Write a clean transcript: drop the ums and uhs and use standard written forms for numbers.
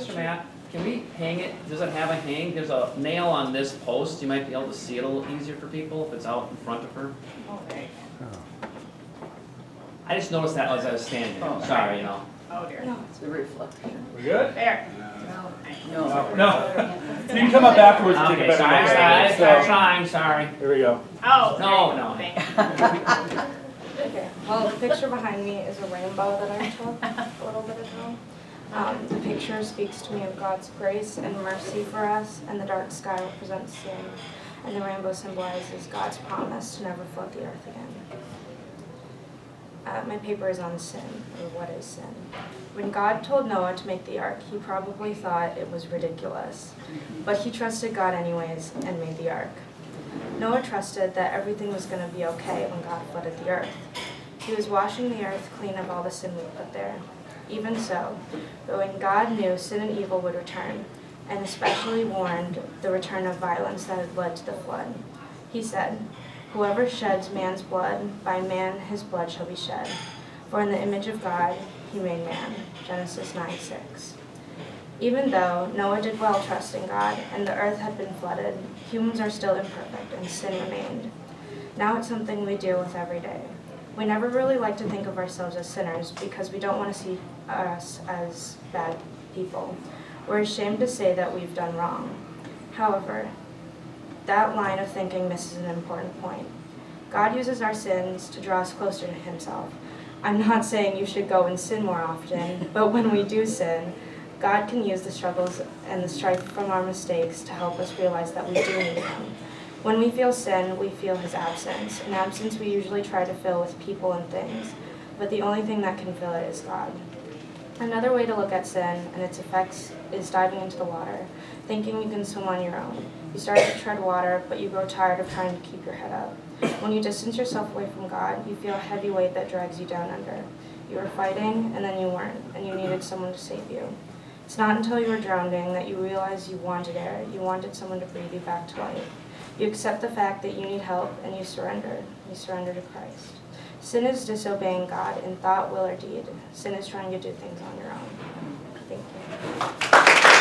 Pastor Matt, can we hang it? Does it have a hang? There's a nail on this post. You might be able to see it a little easier for people if it's out in front of her. Oh, there you I just noticed that as I was standing there. Oh, Sorry, you know. go. Oh, dear. No, it's a reflection. We good? There. No. No. You can come up afterwards and take a Okay, better sorry, look sorry, at it. sorry, So, trying, sorry. here we go. Oh, there No, you go. no. Thank you. Okay, well, the picture behind me is a rainbow that I took a little bit ago. The picture speaks to me of God's grace and mercy for us, and the dark sky represents sin, and the rainbow symbolizes God's promise to never flood the earth again. My paper is on sin, or what is sin. When God told Noah to make the ark, he probably thought it was ridiculous, but he trusted God anyways and made the ark. Noah trusted that everything was going to be okay when God flooded the earth. He was washing the earth clean of all the sin we put there. Even so, but when God knew sin and evil would return, and especially warned the return of violence that had led to the flood, he said, "Whoever sheds man's blood, by man his blood shall be shed. For in the image of God he made man." Genesis 9:6. Even though Noah did well trusting God and the earth had been flooded, humans are still imperfect and sin remained. Now it's something we deal with every day. We never really like to think of ourselves as sinners because we don't want to see us as bad people. We're ashamed to say that we've done wrong. However, that line of thinking misses an important point. God uses our sins to draw us closer to himself. I'm not saying you should go and sin more often, but when we do sin, God can use the struggles and the strife from our mistakes to help us realize that we do need him. When we feel sin, we feel his absence. An absence we usually try to fill with people and things, but the only thing that can fill it is God. Another way to look at sin and its effects is diving into the water, thinking you can swim on your own. You start to tread water, but you grow tired of trying to keep your head up. When you distance yourself away from God, you feel a heavy weight that drags you down under. You were fighting, and then you weren't, and you needed someone to save you. It's not until you were drowning that you realize you wanted air. You wanted someone to breathe you back to life. You accept the fact that you need help, and you surrender. You surrender to Christ. Sin is disobeying God in thought, will, or deed. Sin is trying to do things on your own. Thank you.